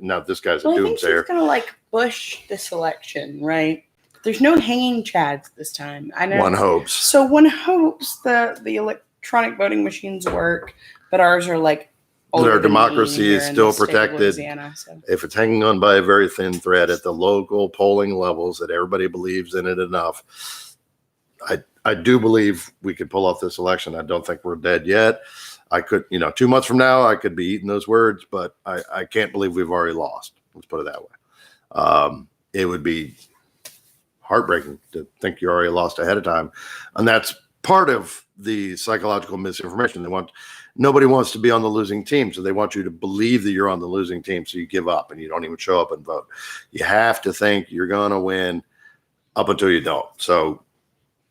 now this guy's a Well, I think he's doomsayer. going to like push this election, right? There's no hanging chads this time. I know. One hopes. So one hopes the electronic voting machines work, but ours are like older our than me. democracy is They're in still the state of protected. Louisiana, so. If it's hanging on by a very thin thread at the local polling levels that everybody believes in it enough, I do believe we could pull off this election. I don't think we're dead yet. I could, 2 months from now, I could be eating those words, but I can't believe we've already lost. Let's put it that way. It would be heartbreaking to think you already lost ahead of time. And that's part of the psychological misinformation. Nobody wants to be on the losing team. So they want you to believe that you're on the losing team. So you give up and you don't even show up and vote. You have to think you're going to win up until you don't. So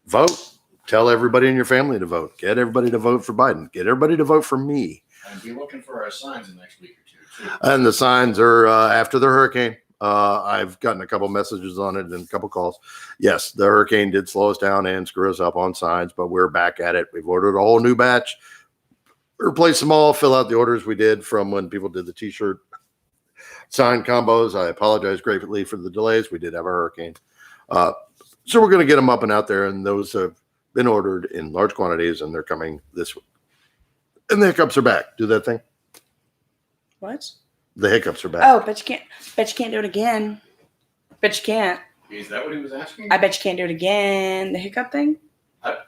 vote. Tell everybody in your family to vote. Get everybody to vote for Biden. Get everybody to vote for me. And be looking for our signs in the next week or two, too. And the signs are after the hurricane. I've gotten a couple messages on it and a couple calls. Yes, the hurricane did slow us down and screw us up on signs, but we're back at it. We've ordered a whole new batch. Replace them all, fill out the orders we did from when people did the t-shirt sign combos. I apologize greatly for the delays. We did have a hurricane. So we're going to get them up and out there, and those have been ordered in large quantities, and they're coming this week. And the hiccups are back. Do that thing. What? The hiccups are back. Oh, bet you can't do it again. Bet you can't. Is that what he was asking? I bet you can't do it again. The hiccup thing?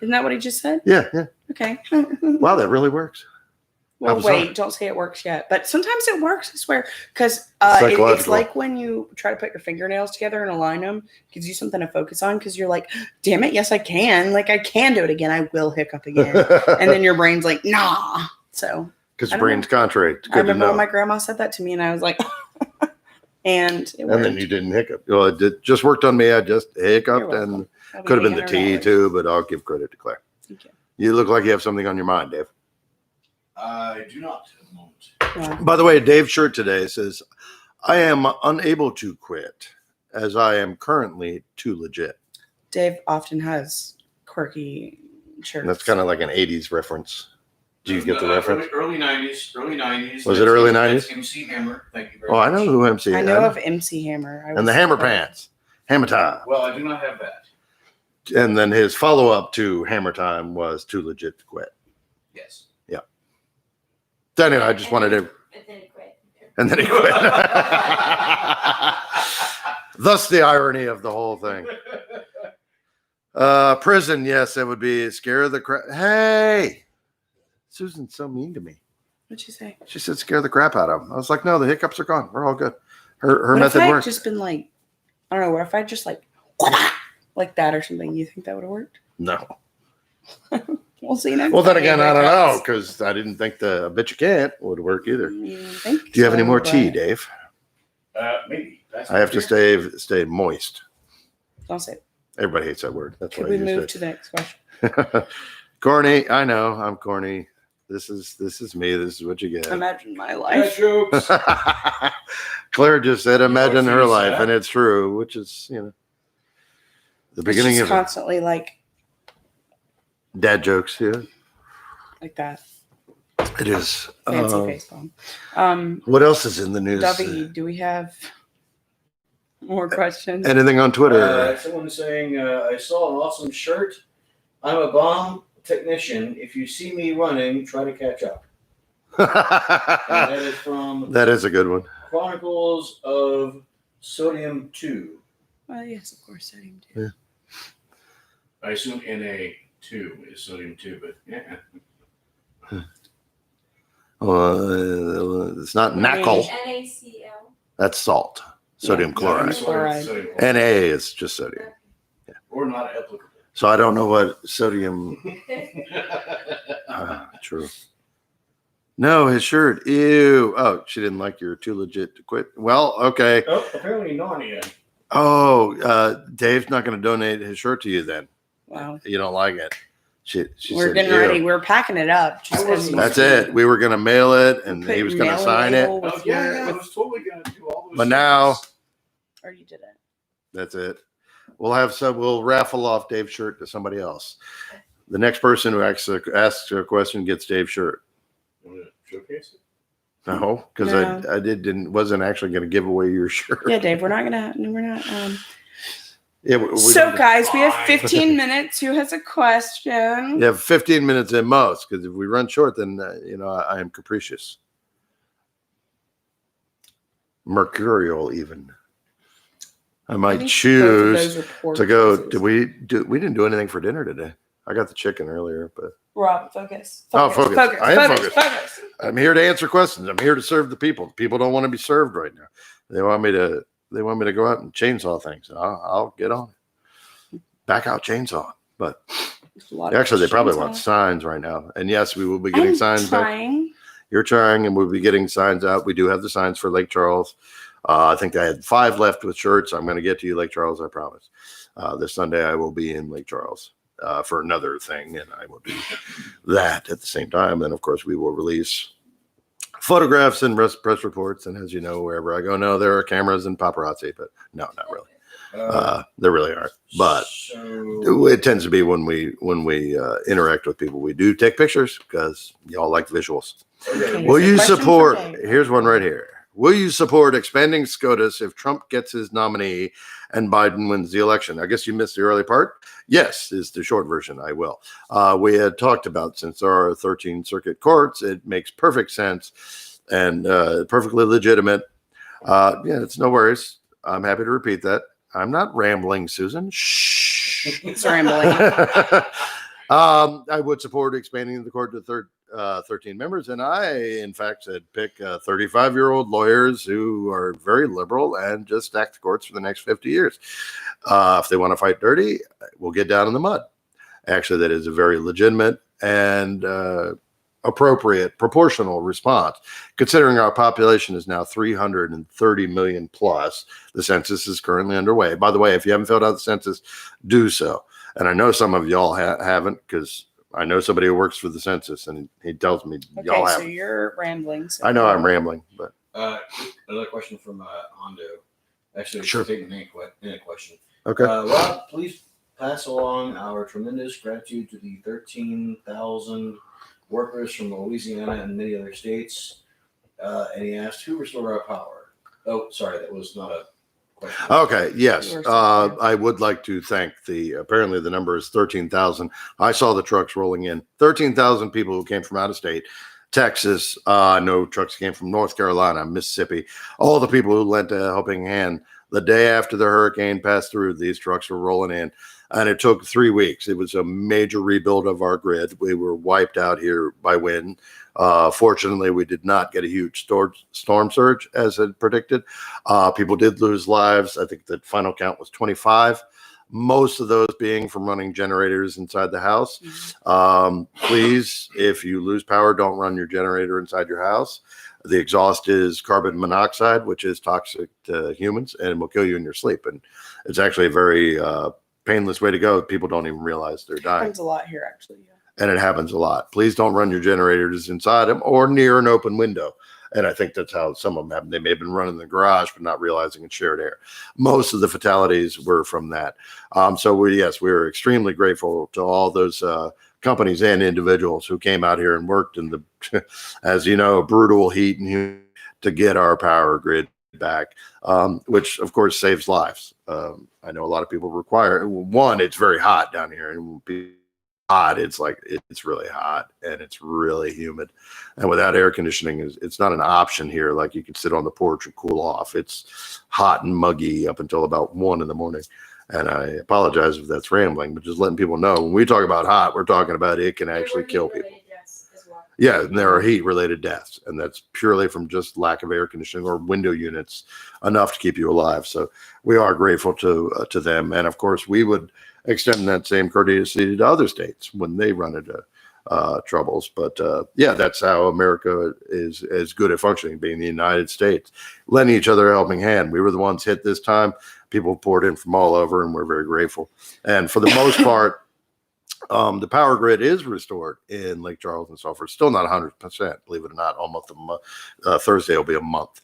Isn't that what he just said? Yeah. Okay. Wow, that really works. Well, I'm sorry. wait, don't say it works yet. But sometimes it works, I swear. Because it's Psychological. like when you try to put your fingernails together and align them, gives you something to focus on because you're like, damn it, yes, I can. Like, I can do it again. I will hiccup again. And then your brain's like, nah. So Because I don't brain's contrary. It's I good to remember know. when my grandma said that to me, and I was like, and it And worked. then you didn't hiccup. Well, it just worked on me. I just hiccuped, You're welcome. and That'll be could have been the tea $800. too, but I'll give credit to Claire. Thank you. You look like you have something on your mind, Dave. I do not at the moment. Yeah. By the way, Dave's shirt today says, I am unable to quit as I am currently too legit. Dave often has quirky shirts. And that's kind of like an 80s reference. Do you get the reference? Early 90s. Early 90s. Was it early 90s? That's MC Hammer. Thank you very Oh, much. I know who MC is. I know of MC Hammer. And the Hammer Pants. Hammer Time. Well, I do not have that. And then his follow-up to Hammer Time was Too Legit to Quit. Yes. So anyway, I just wanted to... And then it quit. And then he quit. Thus the irony of the whole thing. Prison, yes, it would be scare the crap. Hey, Susan's so mean to me. What'd you say? She said scare the crap out of him. I was like, no, the hiccups are gone. We're all good. Her What if method I had worked. just been like, I don't know. What if I just like that or something? You think that would have worked? No. We'll see next Well, then time. again, I don't know because I didn't think the "I bet you can't" would work either. You think Do you have any so, more tea, but Dave? Maybe. That's I have to stay moist. Don't say it. Everybody hates that word. That's Could why we I used move it. to the next question? Corny. I know. I'm corny. This is me. This is what you get. Imagine my Yeah, life. jokes. Claire just said, imagine what her she life, said? and it's true, which is, the It's beginning just of constantly like dad jokes. Yeah, that. it is. Fancy face bomb. What else is in the news? Dovey, do we have more questions? Anything on Twitter? Someone's saying, I saw an awesome shirt. I'm a bomb technician. If you see me running, try to catch up. And that is from That is a good one. Chronicles of Sodium 2. Yes, of course. I do. Yeah. I assume Na2 is sodium 2, but yeah. It's not NaCl. NaCl. That's salt. Sodium Yeah. chloride. Chloride. Sodium Na is just sodium. Or not applicable. So I don't know what sodium. Oh, True. No, his shirt. Ew. Oh, she didn't like your too legit to quit. Well, okay. Oh, apparently Narnia. Oh, Dave's not going to donate his shirt to you then. Wow. You don't like it. She We're said, getting "Ew." ready. We're packing it up. Just I 'cause wasn't- That's it. We were going to mail it, and Put he was going to mailing sign it. label with Oh, yeah, your- I with- was totally going to do all those But now- things. or you did it. That's it. We'll raffle off Dave's shirt to somebody else. The next person who asks a question gets Dave's shirt. You want to showcase it? No, because No. I wasn't actually going to give away your shirt. Yeah, Dave. We're not. Yeah, we So, don't- guys, we have Fine. 15 minutes. Who has a question? you have 15 minutes at most. Because if we run short, then I am capricious. mercurial even. I I might think both of choose those are poor to go. choices. We didn't do anything for dinner today. I got the chicken earlier, but Rob, focus. Oh, Focus. focus. I am Focus. Focus. I'm here to answer questions. I'm here to serve the people. People don't want to be served right now. They want me to go out and chainsaw things. I'll get on it. Back out chainsaw. But There's a lot of actually, they probably want questions. signs right now. And yes, we will be getting I'm signs back. trying. You're trying, and we'll be getting signs out. We do have the signs for Lake Charles. I think I had 5 left with shirts. I'm going to get to you, Lake Charles, I promise. This Sunday, I will be in Lake Charles for another thing, and I will do that at the same time. And of course, we will release photographs and press reports. And as you know, wherever I go, no, there are cameras and paparazzi, but no, not really. There really aren't. But So it tends to be when we interact with people, we do take pictures because y'all like visuals. okay, Will Here's a you question for support? Dave. Here's one right here. Will you support expanding SCOTUS if Trump gets his nominee and Biden wins the election? I guess you missed the early part. Yes, is the short version. I will. We had talked about, since there are 13 circuit courts, it makes perfect sense and perfectly legitimate. Yeah, it's no worries. I'm happy to repeat that. I'm not rambling, Susan. Shh. It's rambling. I would support expanding the court to 13 members. And I, in fact, said pick 35-year-old lawyers who are very liberal and just stack the courts for the next 50 years. If they want to fight dirty, we'll get down in the mud. Actually, that is a very legitimate and appropriate, proportional response. Considering our population is now 330 million plus, the census is currently underway. By the way, if you haven't filled out the census, do so. And I know some of y'all haven't, because I know somebody who works for the census, and he tells me Okay, y'all so haven't. you're rambling. So I know I'm rambling, but another question from Hondo. Actually, Sure. taking a question. okay. Rob, please pass along our tremendous gratitude to the 13,000 workers from Louisiana and many other states. And he asked, who restored our power? Oh, sorry, that was not a question. Okay, yes. You were so clear. I would like to thank apparently the number is 13,000. I saw the trucks rolling in. 13,000 people who came from out of state. Texas, no trucks came from North Carolina, Mississippi. All the people who lent a helping hand. The day after the hurricane passed through, these trucks were rolling in. And it took 3 weeks. It was a major rebuild of our grid. We were wiped out here by wind. Fortunately, we did not get a huge storm surge as had predicted. People did lose lives. I think the final count was 25. Most of those being from running generators inside the house. Please, if you lose power, don't run your generator inside your house. The exhaust is carbon monoxide, which is toxic to humans and will kill you in your sleep. And it's actually a very painless way to go. People don't even realize they're dying. Happens a lot here, actually. Yeah. And it happens a lot. Please don't run your generators inside them or near an open window. And I think that's how some of them happen. They may have been running in the garage, but not realizing it's shared air. Most of the fatalities were from that. So we're extremely grateful to all those companies and individuals who came out here and worked in the, as you know, brutal heat and humidity to get our power grid back, which of course saves lives. I know a lot of people require, one, it's very hot down here, and hot, it's really hot and it's really humid, and without air conditioning, it's not an option here. Like you can sit on the porch and cool off. It's hot and muggy up until about 1 a.m. And I apologize if that's rambling, but just letting people know when we talk about hot, we're talking about it can actually kill people. Yeah, and there are heat-related deaths, and that's purely from just lack of air conditioning or window units enough to keep you alive. So we are grateful to them, and of course, we would extend that same courtesy to other states when they run into troubles. But that's how America is as good at functioning, being the United States, lending each other a helping hand. We were the ones hit this time. People poured in from all over, and we're very grateful. And for the most part, the power grid is restored in Lake Charles and Sulphur. Still not 100%, believe it or not. Almost Thursday will be a month.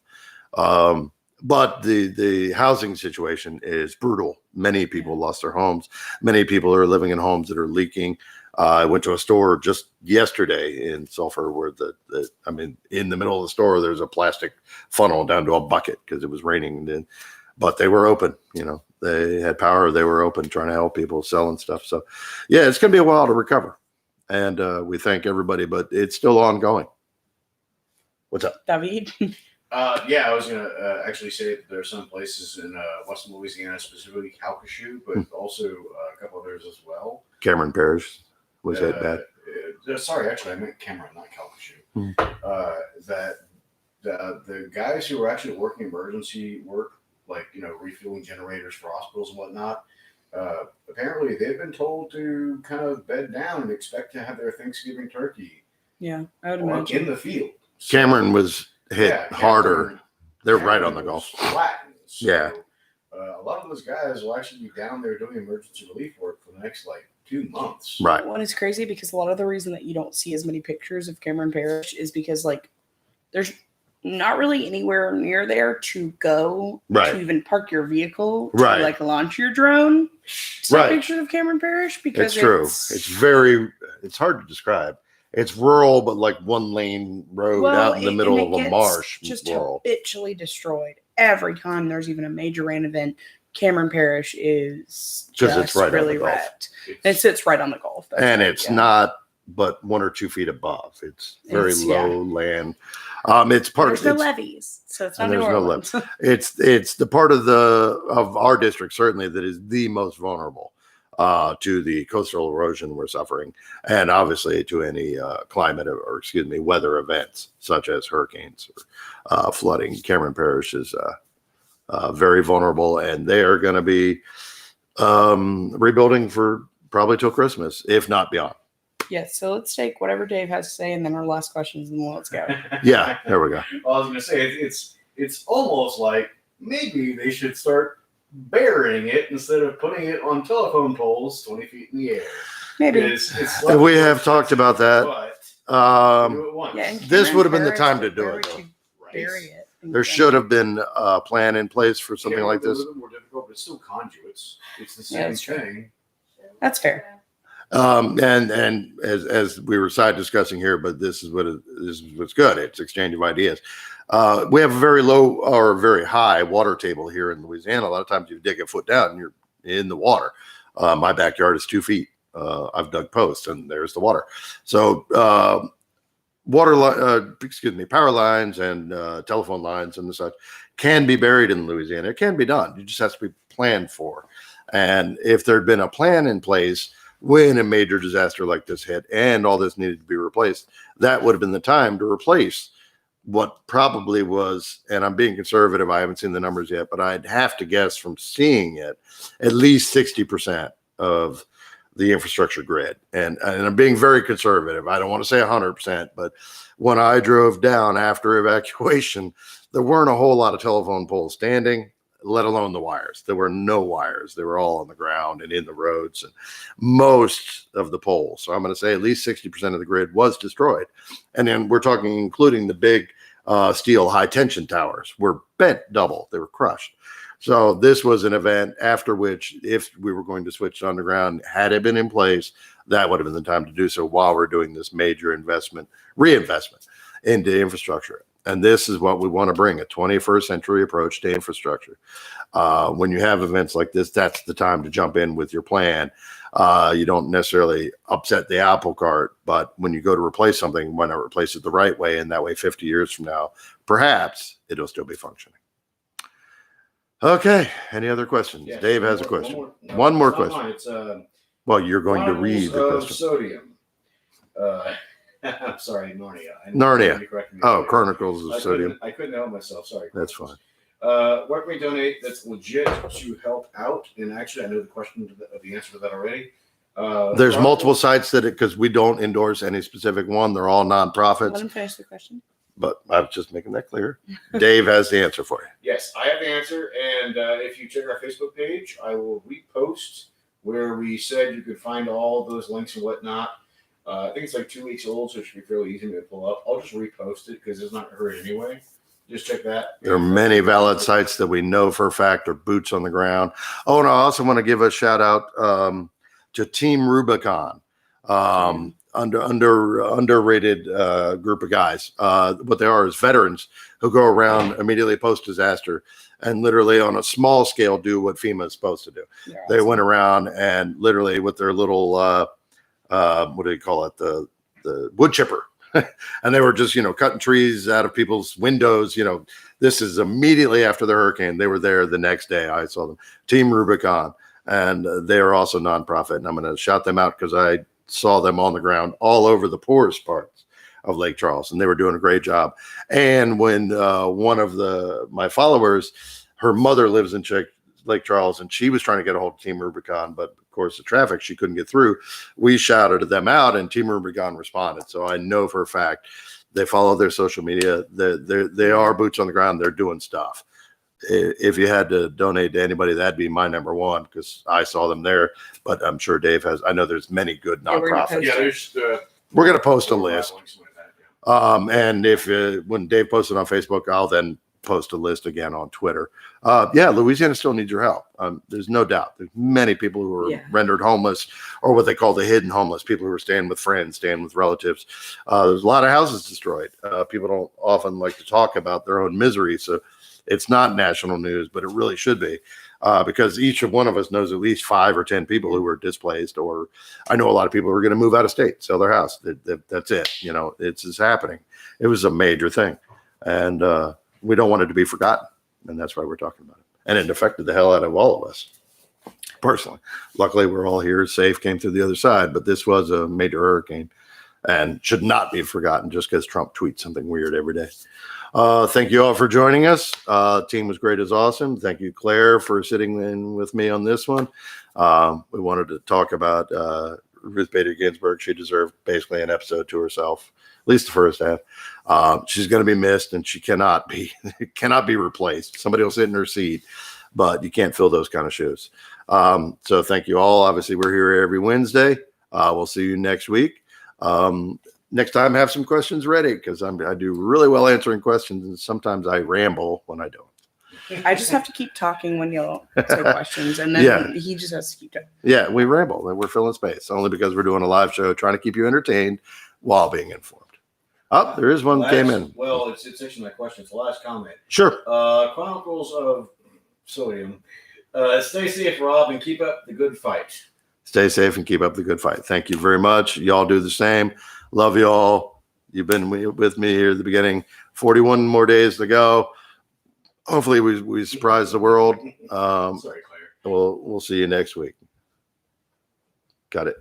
But the housing situation is brutal. Many people lost their homes. Many people are living in homes that are leaking. I went to a store just yesterday in Sulphur where in the middle of the store, there's a plastic funnel down to a bucket because it was raining. But they were open, they had power. They were open, trying to help people selling stuff. So yeah, it's going to be a while to recover. And we thank everybody, but it's still ongoing. What's up? David, Yeah, I was gonna actually say that there are some places in Western Louisiana, specifically Calcasieu, but also a couple others as well. Cameron Parish was hit bad. Sorry, actually, I meant Cameron, not Calcasieu. Hmm. That the guys who were actually working emergency work, like refueling generators for hospitals and whatnot, apparently they've been told to kind of bed down and expect to have their Thanksgiving turkey Yeah, I would imagine. in the field. So, Cameron was hit yeah, harder. Cameron- They're right Cameron on the was Gulf. flattened. So, Yeah. a lot of those guys will actually be down there doing emergency relief work for the next 2 months. Right. One is crazy because a lot of the reason that you don't see as many pictures of Cameron Parish is because there's not really anywhere near there to go Right. to even park your vehicle to Right. launch your drone. To Right. take pictures of Cameron Parish because It's true. It's hard to describe. It's rural, but like one lane road out in the middle of a marsh. Just Rural. habitually destroyed every time there's even a major rain event. Cameron Parish is 'Cause it's just right on the really Gulf. wrecked. And it sits right on the Gulf. That's And right, it's yeah. not but 1 or 2 feet above. It's very It's- low land. It's part There's of no it's, levees, so it's not and New there's no Orleans. it's the part of our district certainly that is the most vulnerable to the coastal erosion we're suffering, and obviously to any weather events such as hurricanes or flooding. Cameron Parish is very vulnerable, and they are going to be rebuilding for probably till Christmas, if not beyond. Yes, so let's take whatever Dave has to say, and then our last questions, and let's go. Yeah, there we go. Well, I was going to say it's almost like maybe they should start burying it instead of putting it on telephone poles 20 feet in the air. Maybe. It's And we have talked about that. But do it once. Yeah, and This Cameron would have been the Parish, time to like, do where it, would though. you Right. bury it. There should have been a plan in place for something Yeah, like a this. little bit more difficult, but it's still conduits. It's the Yeah, same that's true. thing. That's fair. And as we were side discussing here, but this is what's good. It's exchange of ideas. We have a very low or very high water table here in Louisiana. A lot of times you dig a foot down and you're in the water. My backyard is 2 feet. I've dug posts and there's the water. So power lines and telephone lines and such can be buried in Louisiana. It can be done. It just has to be planned for. And if there'd been a plan in place when a major disaster like this hit and all this needed to be replaced, that would have been the time to replace what probably was, and I'm being conservative, I haven't seen the numbers yet, but I'd have to guess from seeing it, at least 60% of the infrastructure grid. And I'm being very conservative. I don't want to say 100%, but when I drove down after evacuation, there weren't a whole lot of telephone poles standing, let alone the wires. There were no wires. They were all on the ground and in the roads and most of the poles. So I'm going to say at least 60% of the grid was destroyed. And then we're talking including the big steel high tension towers were bent double. They were crushed. So this was an event after which, if we were going to switch to underground, had it been in place, that would have been the time to do so while we're doing this major reinvestment into infrastructure. And this is what we want to bring, a 21st century approach to infrastructure. When you have events like this, that's the time to jump in with your plan. You don't necessarily upset the apple cart, but when you go to replace something, why not replace it the right way? And that way, 50 years from now, perhaps it'll still be functioning. Okay. Any other questions? Yes, Dave has a question. One more question. It's Well, you're going to Chronicles read the of question. Sodium. I'm sorry, Narnia. Narnia. You corrected me Oh, earlier. Chronicles of Sodium. I couldn't help myself. Sorry. That's fine. What can we donate that's legit to help out? And actually, I know the question of the answer to that already. There's multiple sites because we don't endorse any specific one. They're all Let nonprofits, him finish the question. but I was just making that clear. Dave has the answer for you. Yes, I have the answer. And if you check our Facebook page, I will repost where we said you could find all those links and whatnot. I think it's 2 weeks old, so it should be fairly easy to pull up. I'll just repost it because it's not hurt anyway. Just check that. There are many valid sites that we know for a fact are boots on the ground. Oh, and I also want to give a shout out to Team Rubicon, underrated group of guys. What they are is veterans who go around immediately post disaster and literally on a small scale do what FEMA is supposed to do. They went around and literally with their little what do you call it, the wood chipper, and they were just, cutting trees out of people's windows. This is immediately after the hurricane. They were there the next day. I saw them, Team Rubicon, and they are also nonprofit. And I'm going to shout them out because I saw them on the ground all over the poorest parts of Lake Charles, and they were doing a great job. And when one of my followers, her mother lives in Lake Charles, and she was trying to get a hold of Team Rubicon, but of course the traffic, she couldn't get through. We shouted them out, and Team Rubicon responded. So I know for a fact they follow their social media. They are boots on the ground. They're doing stuff. If you had to donate to anybody, that'd be my number one because I saw them there. But I'm sure Dave has. I know there's many good Yeah, we're gonna nonprofits. Yeah, there's We're going to post a list. links with that, yeah. And if when Dave posted on Facebook, I'll then post a list again on Twitter. Louisiana still needs your help. There's no doubt. There's many people who are rendered homeless, or what they call the hidden homeless, people who are staying with friends, staying with relatives. There's a lot of houses destroyed. People don't often like to talk about their own misery, so it's not national news, but it really should be. Because each of one of us knows at least 5 or 10 people who were displaced, or I know a lot of people who are going to move out of state, sell their house. That's it. It's just happening. It was a major thing. And we don't want it to be forgotten. And that's why we're talking about it. And it affected the hell out of all of us personally. Luckily, we're all here safe, came through the other side, but this was a major hurricane and should not be forgotten just because Trump tweets something weird every day. Thank you all for joining us. Team was great as awesome. Thank you, Claire, for sitting in with me on this one. We wanted to talk about Ruth Bader Ginsburg. She deserved basically an episode to herself, at least the first half. She's going to be missed, and she cannot be replaced. Somebody will sit in her seat, but you can't fill those kind of shoes. So thank you all. Obviously, we're here every Wednesday. We'll see you next week. Next time, have some questions ready because I do really well answering questions, and sometimes I ramble when I don't. I just have to keep talking when you'll say questions, and then he just has to keep talking. Yeah, we ramble and we're filling space only because we're doing a live show trying to keep you entertained while being informed. Oh, there is one came in. Well, it's actually my question. It's the last comment. Sure. Chronicles of Sodium. Stay safe, Rob, and keep up the good fight. Stay safe and keep up the good fight. Thank you very much. Y'all do the same. Love you all. You've been with me here at the beginning. 41 more days to go. Hopefully we surprise the world. Sorry, Claire. We'll see you next week. Got it.